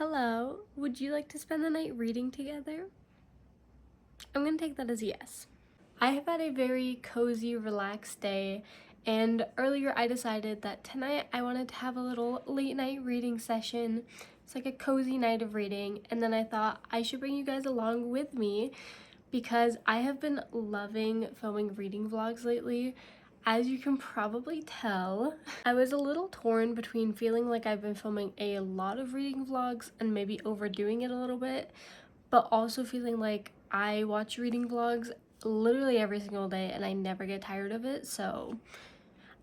Hello, would you like to spend the night reading together? I'm gonna take that as a yes. I have had a very cozy, relaxed day, and earlier I decided that tonight I wanted to have a little late night reading session. It's like a cozy night of reading, and then I thought I should bring you guys along with me because I have been loving filming reading vlogs lately. As you can probably tell, I was a little torn between feeling like I've been filming a lot of reading vlogs and maybe overdoing it a little bit, but also feeling like I watch reading vlogs literally every single day and I never get tired of it, so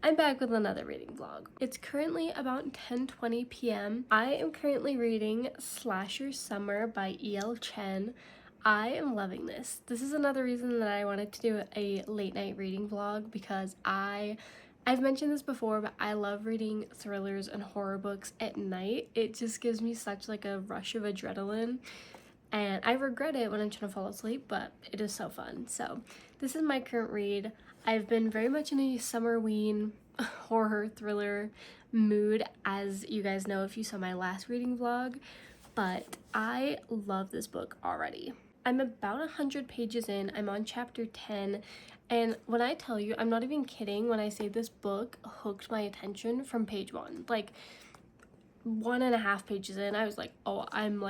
I'm back with another reading vlog. It's currently about 10:20 p.m. I am currently reading Slasher Summer by E.L. Chen. I am loving this. This is another reason that I wanted to do a late night reading vlog because I've mentioned this before, but I love reading thrillers and horror books at night. It just gives me such like a rush of adrenaline, and I regret it when I'm trying to fall asleep, but it is so fun. So this is my current read. I've been very much in a summerween horror thriller mood, as you guys know if you saw my last reading vlog, but I love this book already. I'm about 100 pages in. I'm on chapter 10, and when I tell you, I'm not even kidding when I say this book hooked my attention from page 1. Like 1.5 pages in, I was like, oh, I'm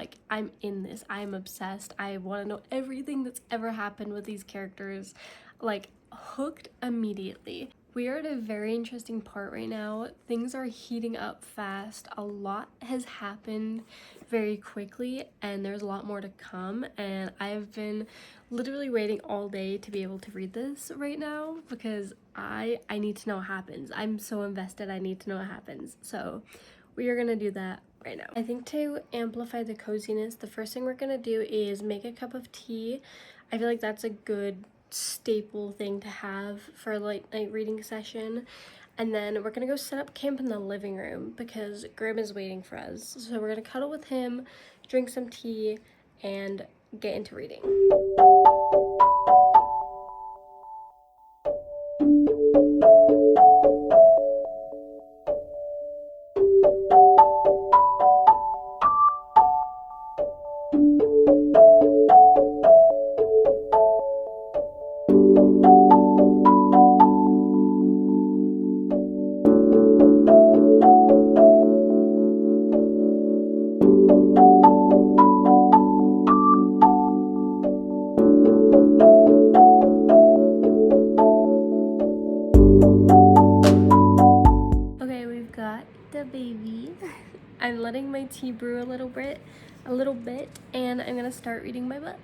in this. I'm obsessed. I want to know everything that's ever happened with these characters. Like, hooked immediately. We are at a very interesting part right now. Things are heating up fast. A lot has happened very quickly, and there's a lot more to come, and I've been literally waiting all day to be able to read this right now because I need to know what happens. I'm so invested. I need to know what happens. So we are gonna do that right now. I think to amplify the coziness, the first thing we're gonna do is make a cup of tea. I feel like that's a good staple thing to have for a late night reading session. And then we're gonna go set up camp in the living room because Graham is waiting for us. So we're gonna cuddle with him, drink some tea, and get into reading. Okay, we've got the baby. I'm letting my tea brew a little bit, and I'm gonna start reading my book.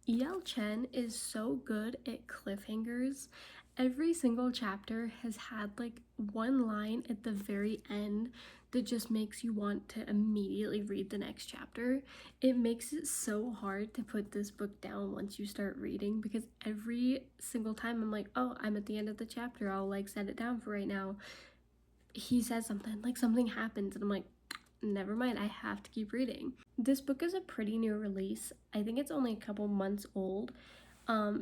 E.L. Chen is so good at cliffhangers. Every single chapter has had like one line at the very end that just makes you want to immediately read the next chapter. It makes it so hard to put this book down once you start reading because every single time I'm like, oh, I'm at the end of the chapter, I'll like set it down for right now. He says something, like something happens, and I'm like, never mind, I have to keep reading. This book is a pretty new release. I think it's only a couple months old.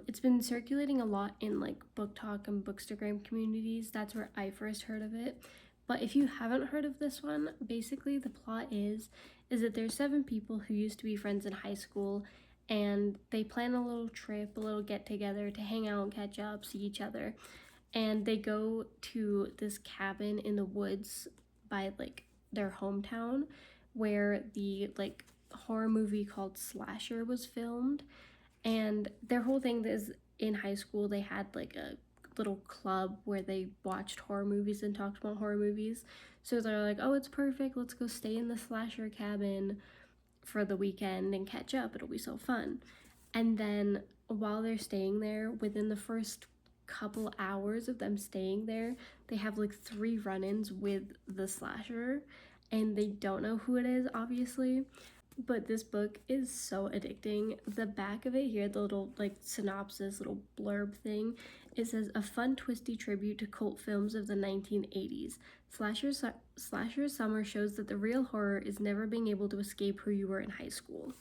It's been circulating a lot in like book talk and bookstagram communities. That's where I first heard of it. But if you haven't heard of this one, basically the plot is that there's 7 people who used to be friends in high school, and they plan a little trip, a little get together to hang out and catch up, see each other. And they go to this cabin in the woods by like their hometown where the like horror movie called Slasher was filmed. And their whole thing is in high school they had like a little club where they watched horror movies and talked about horror movies. So they're like, oh, it's perfect, let's go stay in the slasher cabin for the weekend and catch up, it'll be so fun. And then while they're staying there, within the first couple hours of them staying there, they have like 3 run-ins with the slasher, and they don't know who it is, obviously. But this book is so addicting. The back of it here, the little like synopsis, little blurb thing, it says, a fun twisty tribute to cult films of the 1980s. Slasher summer shows that the real horror is never being able to escape who you were in high school.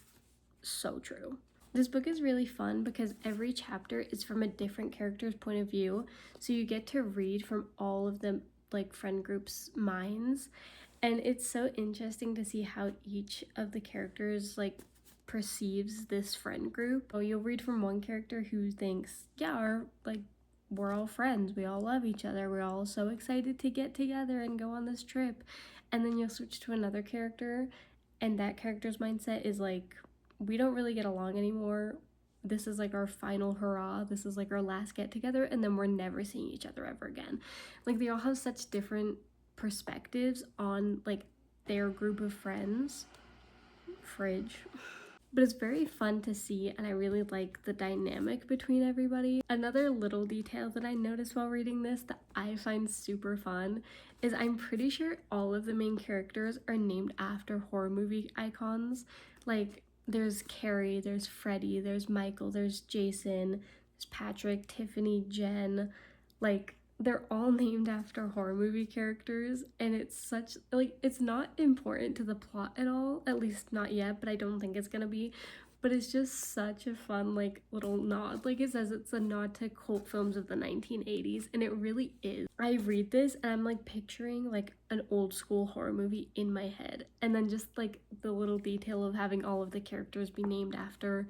So true. This book is really fun because every chapter is from a different character's point of view, so you get to read from all of the like friend group's minds, and it's so interesting to see how each of the characters like perceives this friend group. So you'll read from one character who thinks, yeah, we're all friends, we all love each other, we're all so excited to get together and go on this trip. And then you'll switch to another character, and that character's mindset is like, we don't really get along anymore. This is like our final hurrah. This is like our last get together, and then we're never seeing each other ever again. Like, they all have such different perspectives on like their group of friends. Fridge. But it's very fun to see, and I really like the dynamic between everybody. Another little detail that I noticed while reading this that I find super fun is I'm pretty sure all of the main characters are named after horror movie icons. Like, there's Carrie, there's Freddie, there's Michael, there's Jason, there's Patrick, Tiffany, Jen. Like, they're all named after horror movie characters, and it's such like, it's not important to the plot at all, at least not yet, but I don't think it's gonna be. But it's just such a fun like little nod. Like, it says it's a nod to cult films of the 1980s, and it really is. I read this and I'm like picturing like an old school horror movie in my head, and then just like the little detail of having all of the characters be named after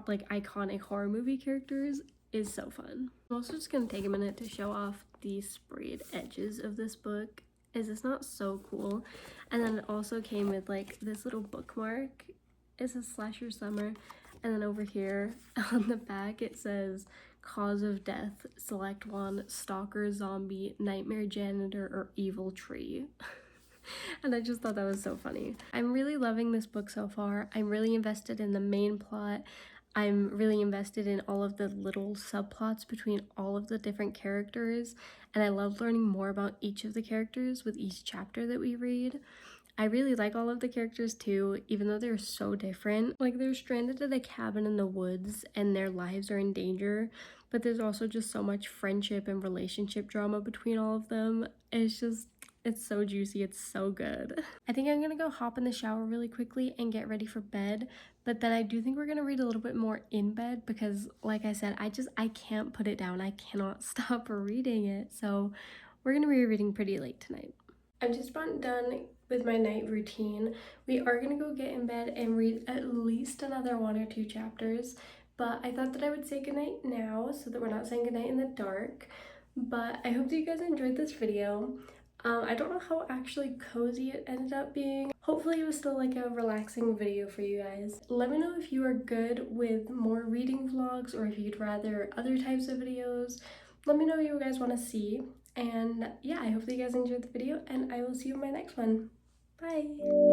like iconic horror movie characters is so fun. I'm also just gonna take a minute to show off the sprayed edges of this book. Is this not so cool? And then it also came with like this little bookmark. It says Slasher Summer, and then over here on the back it says cause of death, select one, stalker, zombie, nightmare janitor, or evil tree. And I just thought that was so funny. I'm really loving this book so far. I'm really invested in the main plot. I'm really invested in all of the little subplots between all of the different characters, and I love learning more about each of the characters with each chapter that we read. I really like all of the characters too, even though they're so different. Like, they're stranded at a cabin in the woods and their lives are in danger, but there's also just so much friendship and relationship drama between all of them. It's so juicy, it's so good. I think I'm gonna go hop in the shower really quickly and get ready for bed, but then I do think we're gonna read a little bit more in bed because, like I said, I can't put it down. I cannot stop reading it, so we're gonna be reading pretty late tonight. I'm just about done with my night routine. We are gonna go get in bed and read at least another 1 or 2 chapters, but I thought that I would say goodnight now so that we're not saying goodnight in the dark. But I hope that you guys enjoyed this video. I don't know how actually cozy it ended up being. Hopefully it was still like a relaxing video for you guys. Let me know if you are good with more reading vlogs or if you'd rather other types of videos. Let me know what you guys want to see. And yeah, I hope that you guys enjoyed the video, and I will see you in my next one. Bye!